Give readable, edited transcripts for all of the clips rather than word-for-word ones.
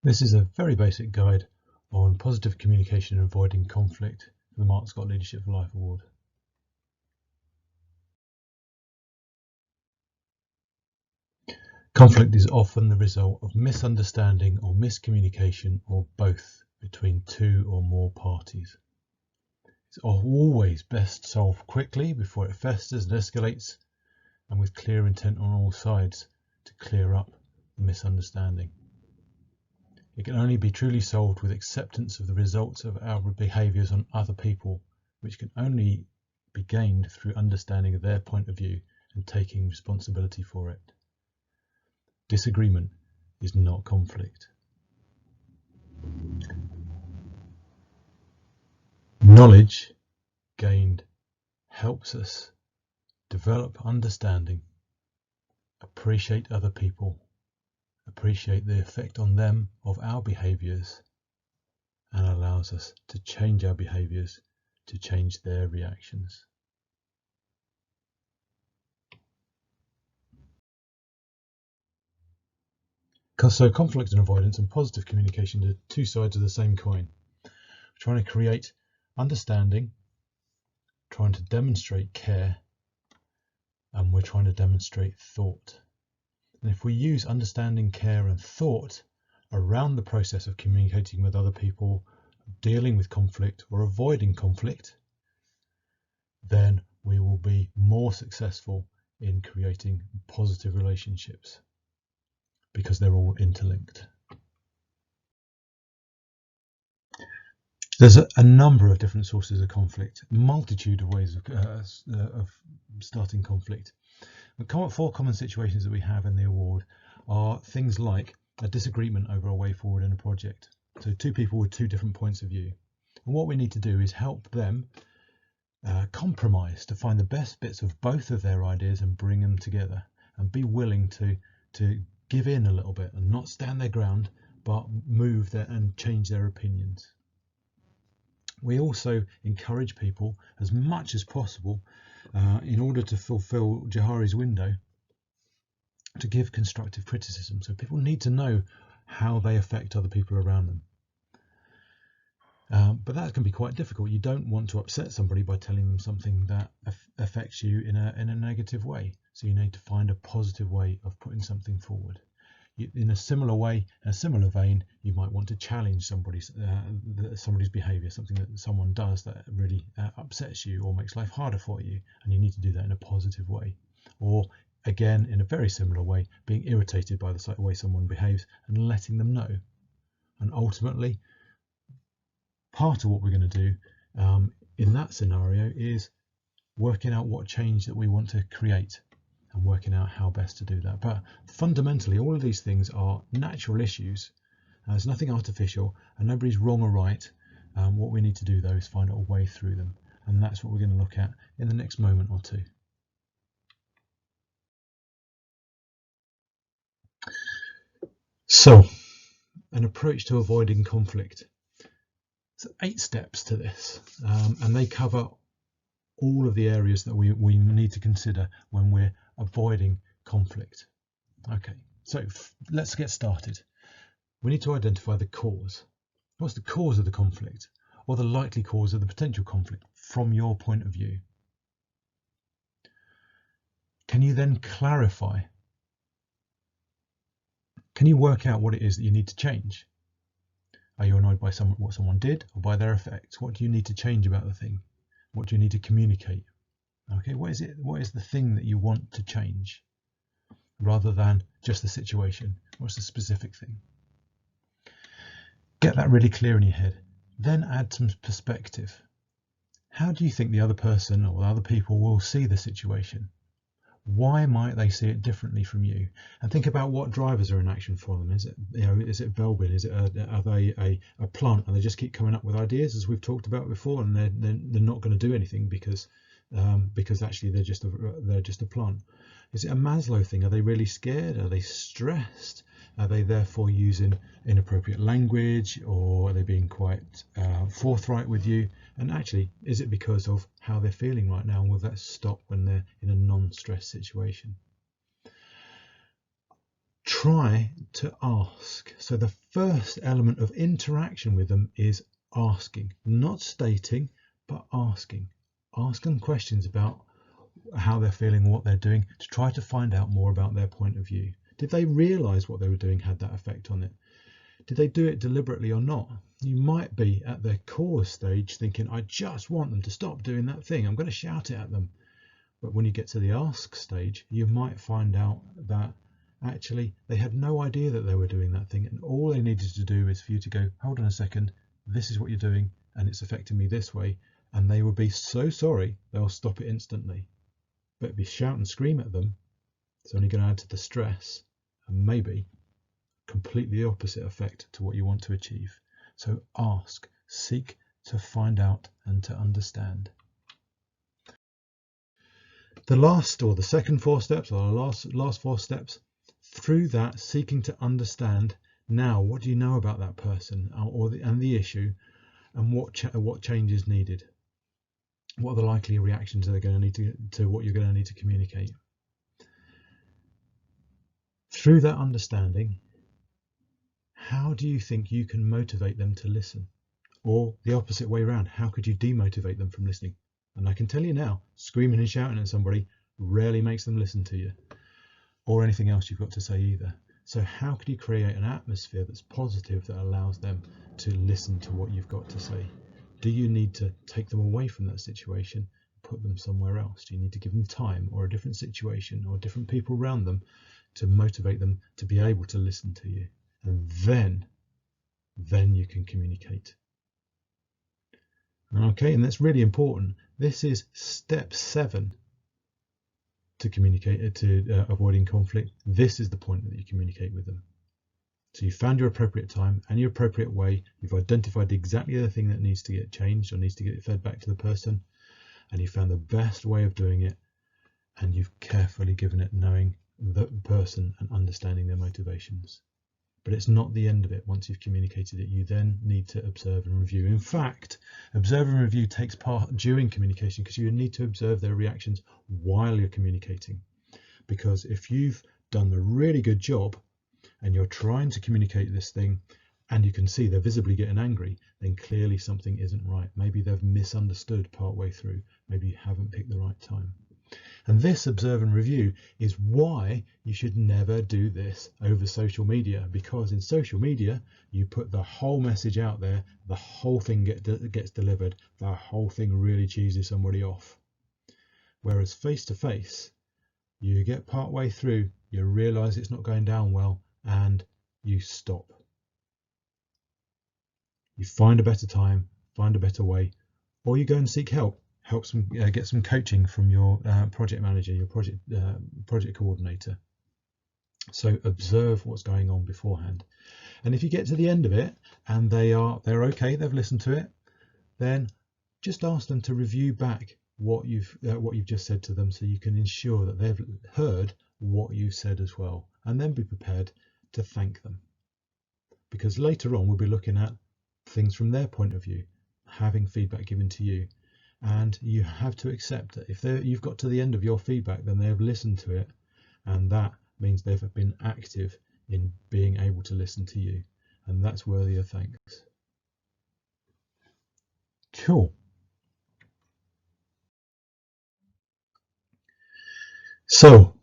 This is a very basic guide on positive communication and avoiding conflict for the Mark Scott Leadership for Life Award. Conflict is often the result of misunderstanding or miscommunication or both between two or more parties. It's always best solved quickly before it festers and escalates, and with clear intent on all sides to clear up the misunderstanding. It can only be truly solved with acceptance of the results of our behaviours on other people, which can only be gained through understanding of their point of view and taking responsibility for it. Disagreement is not conflict. Knowledge gained helps us develop understanding, appreciate other people, appreciate the effect on them of our behaviours, and allows us to change our behaviours to change their reactions. So conflict and avoidance and positive communication are two sides of the same coin. We're trying to create understanding, trying to demonstrate care, and we're trying to demonstrate thought. And if we use understanding, care, and thought around the process of communicating with other people, dealing with conflict or avoiding conflict, then we will be more successful in creating positive relationships because they're all interlinked. There's a number of different sources of conflict, a multitude of ways of starting conflict. The four common situations that we have in the award are things like a disagreement over a way forward in a project. So two people with two different points of view. And what we need to do is help them compromise to find the best bits of both of their ideas and bring them together, and be willing to give in a little bit and not stand their ground, but move there and change their opinions. We also encourage people as much as possible, in order to fulfill Johari's window, to give constructive criticism. So people need to know how they affect other people around them. But that can be quite difficult. You don't want to upset somebody by telling them something that affects you in a negative way. So you need to find a positive way of putting something forward. In a similar way, in a similar vein, you might want to challenge somebody's behaviour, something that someone does that really upsets you or makes life harder for you, and you need to do that in a positive way. Or again, in a very similar way, being irritated by the way someone behaves and letting them know. And ultimately, part of what we're going to do in that scenario is working out what change that we want to create and working out how best to do that. But fundamentally, all of these things are natural issues. There's nothing artificial and nobody's wrong or right. What we need to do, though, is find a way through them. And that's what we're going to look at in the next moment or two. So, an approach to avoiding conflict. So 8 steps to this, and they cover all of the areas that we need to consider when we're avoiding conflict. Okay, so let's get started. We need to identify the cause. What's the cause of the conflict, or the likely cause of the potential conflict from your point of view? Can you then clarify? Can you work out what it is that you need to change? Are you annoyed by what someone did, or by their effects? What do you need to change about the thing? What do you need to communicate? Okay, what is it? What is the thing that you want to change, rather than just the situation? What's the specific thing? Get that really clear in your head. Then add some perspective. How do you think the other person or the other people will see the situation? Why might they see it differently from you? And think about what drivers are in action for them. Is it, is it Velbin? Is it are they a plant, and they just keep coming up with ideas, as we've talked about before, and they're not going to do anything because actually they're just a plant? Is it a Maslow thing? Are they really scared? Are they stressed? Are they therefore using inappropriate language, or are they being quite forthright with you? And actually, is it because of how they're feeling right now, and will that stop when they're in a non-stress situation? try to ask. So the first element of interaction with them is asking, not stating, but asking. Ask them questions about how they're feeling, what they're doing, to try to find out more about their point of view. Did they realize what they were doing had that effect on it? Did they do it deliberately or not? You might be at their core stage thinking, I just want them to stop doing that thing. I'm going to shout it at them. But when you get to the ask stage, you might find out that actually they had no idea that they were doing that thing. And all they needed to do is for you to go, hold on a second, this is what you're doing and it's affecting me this way. And they will be so sorry, they'll stop it instantly. But if you shout and scream at them, it's only going to add to the stress and maybe completely opposite effect to what you want to achieve. So ask, seek to find out and to understand. The second 4 steps, or the last 4 steps, through that seeking to understand, now what do you know about that person and the issue, and what change is needed? What are the likely reactions they're going to need to what you're going to need to communicate? Through that understanding, how do you think you can motivate them to listen? Or the opposite way around, how could you demotivate them from listening? And I can tell you now, screaming and shouting at somebody rarely makes them listen to you, or anything else you've got to say either. So how could you create an atmosphere that's positive that allows them to listen to what you've got to say? Do you need to take them away from that situation, put them somewhere else? Do you need to give them time or a different situation or different people around them to motivate them to be able to listen to you? And then you can communicate. Okay, and that's really important. This is step 7 to communicate, to avoiding conflict. This is the point that you communicate with them. So you found your appropriate time and your appropriate way. You've identified exactly the thing that needs to get changed or needs to get fed back to the person, and you found the best way of doing it, and you've carefully given it knowing the person and understanding their motivations. But it's not the end of it. Once you've communicated it, you then need to observe and review. In fact, observe and review takes part during communication, because you need to observe their reactions while you're communicating. Because if you've done a really good job and you're trying to communicate this thing and you can see they're visibly getting angry, then clearly something isn't right. Maybe they've misunderstood partway through. Maybe you haven't picked the right time. And this observe and review is why you should never do this over social media, because in social media, you put the whole message out there, the whole thing gets delivered, the whole thing really cheeses somebody off. Whereas face to face, you get part way through, you realize it's not going down well, and you stop. You find a better time, find a better way, or you go and seek help. Get some coaching from your project manager, your project coordinator. So observe what's going on beforehand. And if you get to the end of it and they're okay, they've listened to it, then just ask them to review back what you've just said to them, so you can ensure that they've heard what you said as well, and then be prepared to thank them. Because later on we'll be looking at things from their point of view, having feedback given to you. And you have to accept that if you've got to the end of your feedback, then they've listened to it, and that means they've been active in being able to listen to you, and that's worthy of thanks. Cool. So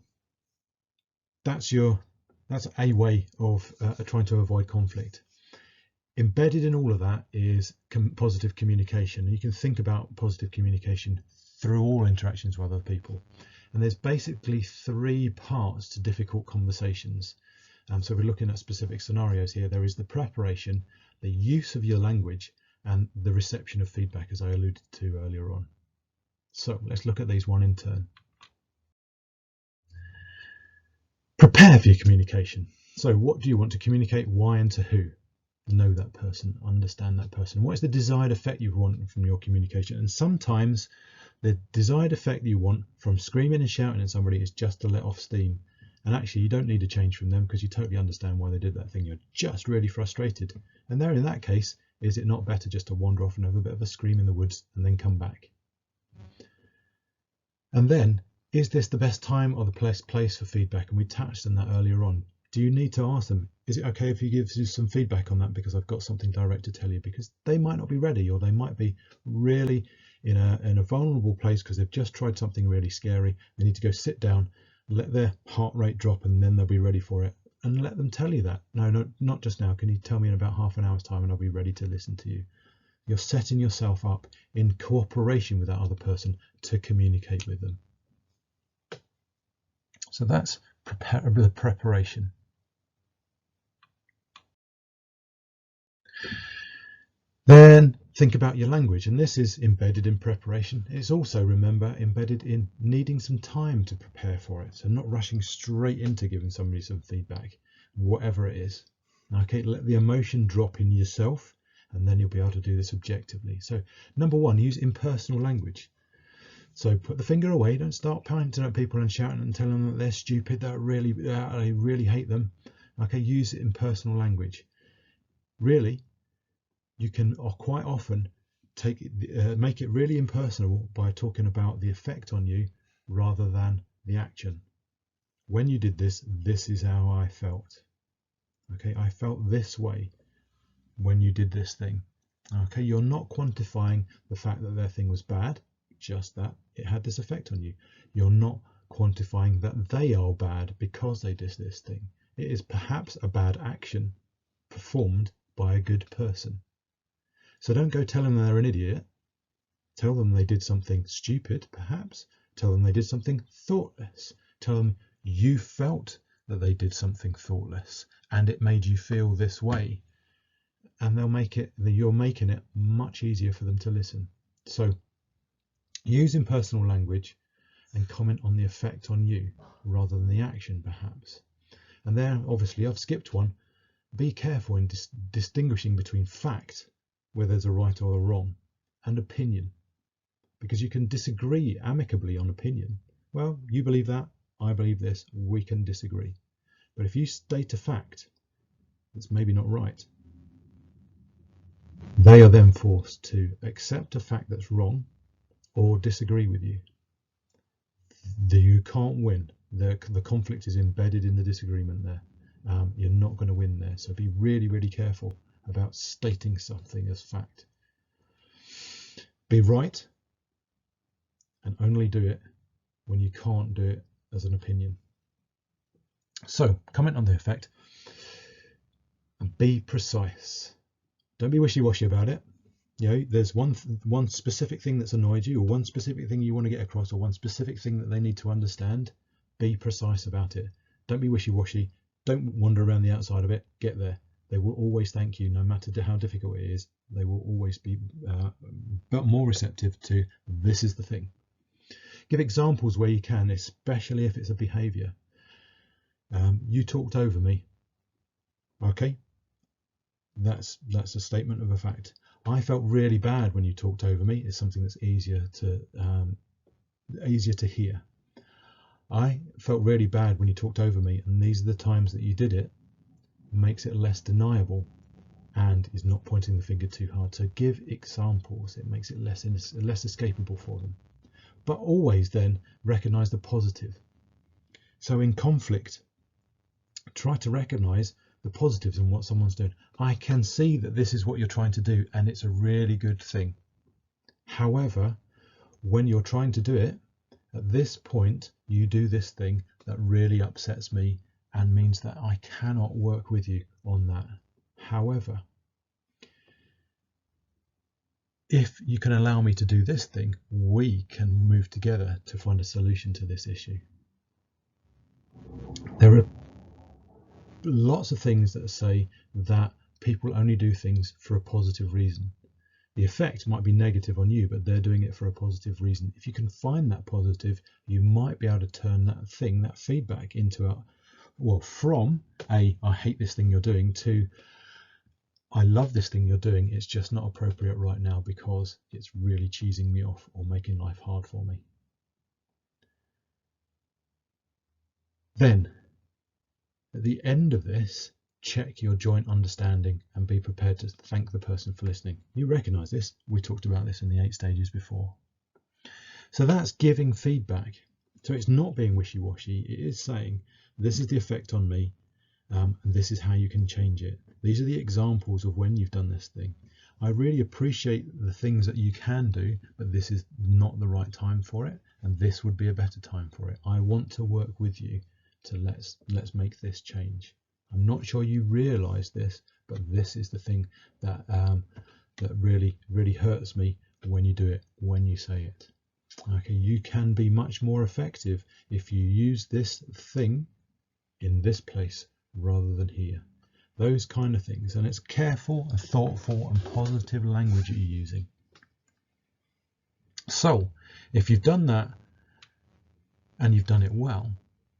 that's a way of trying to avoid conflict. Embedded in all of that is positive communication. You can think about positive communication through all interactions with other people. And there's basically 3 parts to difficult conversations. So we're looking at specific scenarios here. There is the preparation, the use of your language, and the reception of feedback, as I alluded to earlier on. So let's look at these one in turn. Prepare for your communication. So what do you want to communicate, why, and to who? Know that person, understand that person. What is the desired effect you want from your communication? And sometimes the desired effect you want from screaming and shouting at somebody is just to let off steam. And actually you don't need a change from them, because you totally understand why they did that thing. You're just really frustrated. And there, in that case, is it not better just to wander off and have a bit of a scream in the woods and then come back? And then, is this the best time or the best place for feedback? And we touched on that earlier on. Do you need to ask them, is it okay if you give you some feedback on that, because I've got something direct to tell you? Because they might not be ready, or they might be really in a vulnerable place because they've just tried something really scary. They need to go sit down, let their heart rate drop, and then they'll be ready for it. And let them tell you that. No, not just now. Can you tell me in about half an hour's time and I'll be ready to listen to you? You're setting yourself up in cooperation with that other person to communicate with them. So that's the preparation. Then think about your language, and this is embedded in preparation. It's also, remember, embedded in needing some time to prepare for it. So not rushing straight into giving somebody some feedback, whatever it is. Okay, let the emotion drop in yourself, and then you'll be able to do this objectively. So number one, use impersonal language. So put the finger away. Don't start pointing at people and shouting and telling them that they're stupid, that I really hate them. Okay, use impersonal language. Really, you can quite often make it really impersonal by talking about the effect on you rather than the action. When you did this, this is how I felt. Okay, I felt this way when you did this thing. Okay, you're not quantifying the fact that their thing was bad, just that it had this effect on you. You're not quantifying that they are bad because they did this thing. It is perhaps a bad action performed by a good person. So don't go telling them they're an idiot. Tell them they did something stupid, perhaps. Tell them they did something thoughtless. Tell them you felt that they did something thoughtless and it made you feel this way. And you're making it much easier for them to listen. So use impersonal language and comment on the effect on you rather than the action, perhaps. And there, obviously, I've skipped one. Be careful in distinguishing between fact, where there's a right or a wrong, and opinion, because you can disagree amicably on opinion. Well, you believe that, I believe this, we can disagree. But if you state a fact that's maybe not right, they are then forced to accept a fact that's wrong or disagree with you. You can't win. The conflict is embedded in the disagreement there. You're not going to win there. So be really, really careful about stating something as fact. Be right, and only do it when you can't do it as an opinion. So comment on the effect and be precise. Don't be wishy-washy about it. You know, there's one specific thing that's annoyed you, or one specific thing you want to get across, or one specific thing that they need to understand. Be precise about it. Don't be wishy-washy. Don't wander around the outside of it. Get there. They will always thank you, no matter how difficult it is. They will always be more receptive to this is the thing. Give examples where you can, especially if it's a behaviour. You talked over me. Okay, that's a statement of a fact. I felt really bad when you talked over me. It's something that's easier to hear. I felt really bad when you talked over me, and these are the times that you did it. Makes it less deniable and is not pointing the finger too hard. So give examples. It makes it less escapable for them. But always then recognize the positive. So in conflict, try to recognize the positives in what someone's doing. I can see that this is what you're trying to do and it's a really good thing. However, when you're trying to do it, at this point, you do this thing that really upsets me and means that I cannot work with you on that. However, if you can allow me to do this thing, we can move together to find a solution to this issue. There are lots of things that say that people only do things for a positive reason. The effect might be negative on you, but they're doing it for a positive reason. If you can find that positive, you might be able to turn that thing, that feedback, into from I hate this thing you're doing, to I love this thing you're doing, it's just not appropriate right now because it's really cheesing me off or making life hard for me. Then, at the end of this, check your joint understanding and be prepared to thank the person for listening. You recognize this. We talked about this in the 8 stages before. So that's giving feedback. So it's not being wishy-washy. It is saying, this is the effect on me. and this is how you can change it. These are the examples of when you've done this thing. I really appreciate the things that you can do, but this is not the right time for it, and this would be a better time for it. I want to work with you to let's make this change. I'm not sure you realize this, but this is the thing that that really hurts me when you do it, when you say it. Okay, you can be much more effective if you use this thing in this place rather than here. Those kind of things, and it's careful and thoughtful and positive language that you're using. So if you've done that and you've done it well,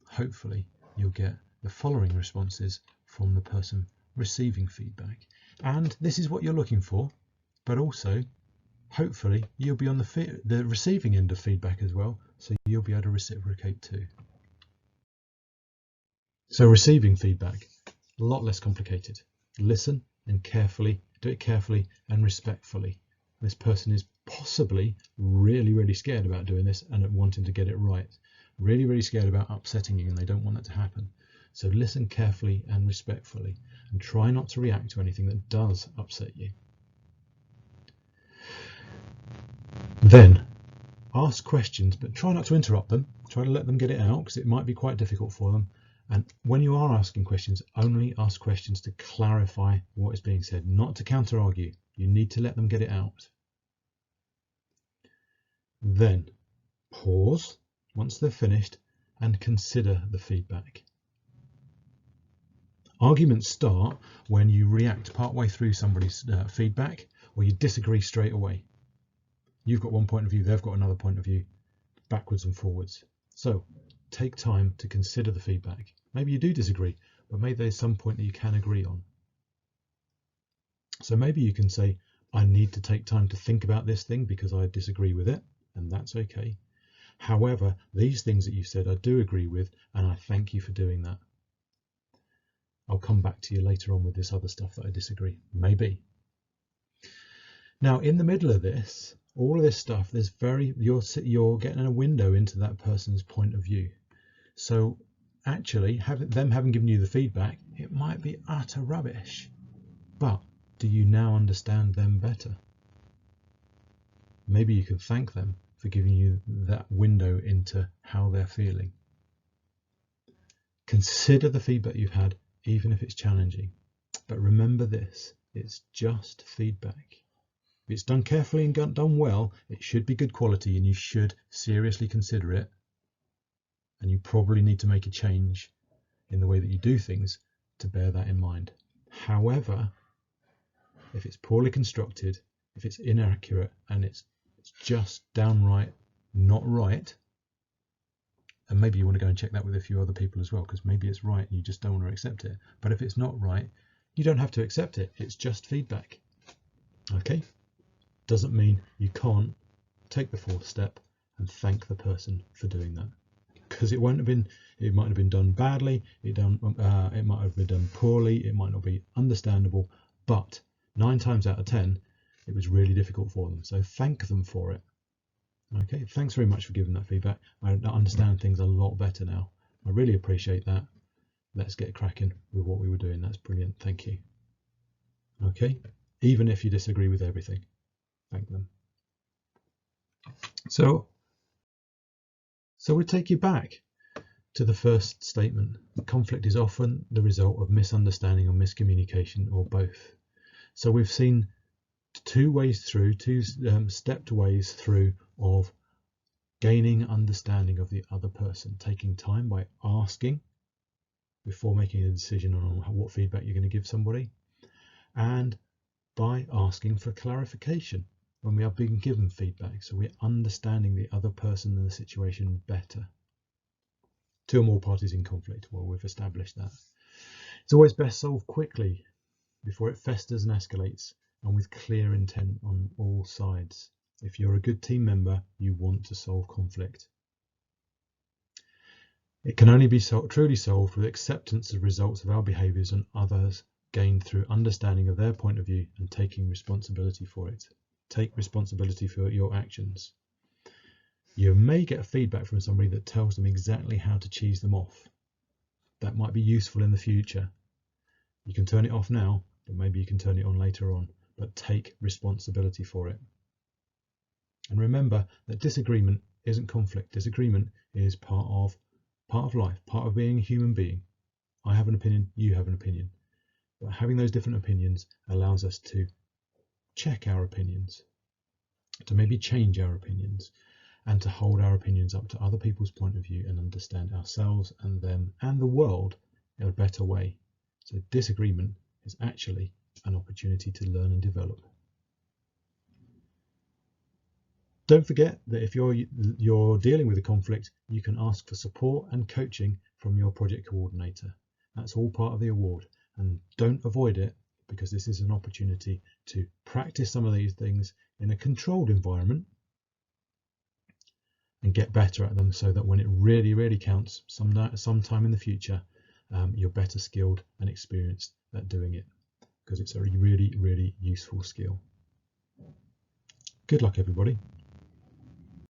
hopefully you'll get the following responses from the person receiving feedback. And this is what you're looking for, but also hopefully you'll be on the receiving end of feedback as well, so you'll be able to reciprocate too. So receiving feedback, a lot less complicated. Listen and do it carefully and respectfully. This person is possibly really scared about doing this and wanting to get it right. Really scared about upsetting you, and they don't want that to happen. So listen carefully and respectfully, and try not to react to anything that does upset you. Then ask questions, but try not to interrupt them. Try to let them get it out, because it might be quite difficult for them. And when you are asking questions, only ask questions to clarify what is being said, not to counter argue. You need to let them get it out. Then pause once they're finished and consider the feedback. Arguments start when you react partway through somebody's feedback, or you disagree straight away. You've got one point of view, they've got another point of view, backwards and forwards. So take time to consider the feedback. Maybe you do disagree, but maybe there's some point that you can agree on. So maybe you can say, I need to take time to think about this thing because I disagree with it, and that's okay. However, these things that you said I do agree with, and I thank you for doing that. I'll come back to you later on with this other stuff that I disagree. Maybe. Now, in the middle of this, all of this stuff, you're getting a window into that person's point of view. So actually, them having given you the feedback, it might be utter rubbish. But do you now understand them better? Maybe you can thank them for giving you that window into how they're feeling. Consider the feedback you've had, even if it's challenging. But remember this, it's just feedback. If it's done carefully and done well, it should be good quality, and you should seriously consider it. And you probably need to make a change in the way that you do things to bear that in mind. However, if it's poorly constructed, if it's inaccurate, and it's just downright not right, and maybe you want to go and check that with a few other people as well, because maybe it's right and you just don't want to accept it. But if it's not right, you don't have to accept it. It's just feedback. Okay? Doesn't mean you can't take the fourth step and thank the person for doing that, because it might have been done badly, it might have been done poorly, it might not be understandable, but 9 times out of 10 it was really difficult for them. So thank them for it. Okay, thanks very much for giving that feedback. I understand things a lot better now. I really appreciate that. Let's get cracking with what we were doing. That's brilliant. Thank you. Okay, even if you disagree with everything, thank them. So we take you back to the first statement. Conflict is often the result of misunderstanding or miscommunication, or both. So we've seen two stepped ways through of gaining understanding of the other person, taking time by asking before making a decision on what feedback you're going to give somebody, and by asking for clarification when we are being given feedback, so we're understanding the other person and the situation better. 2 or more parties in conflict, well, we've established that. It's always best solved quickly before it festers and escalates, and with clear intent on all sides. If you're a good team member, you want to solve conflict. It can only be truly solved with acceptance of results of our behaviours and others gained through understanding of their point of view and taking responsibility for it. Take responsibility for your actions. You may get feedback from somebody that tells them exactly how to cheese them off. That might be useful in the future, You can turn it off now, but maybe you can turn it on later on, but take responsibility for it. And remember that disagreement isn't conflict. Disagreement is part of life, part of being a human being. I have an opinion, you have an opinion. But having those different opinions allows us to check our opinions, to maybe change our opinions, and to hold our opinions up to other people's point of view and understand ourselves and them and the world in a better way. So disagreement is actually an opportunity to learn and develop. Don't forget that if you're dealing with a conflict, you can ask for support and coaching from your project coordinator. That's all part of the award, and don't avoid it, because this is an opportunity to practice some of these things in a controlled environment and get better at them, so that when it really counts sometime in the future, you're better skilled and experienced at doing it, because it's a really useful skill. Good luck, everybody.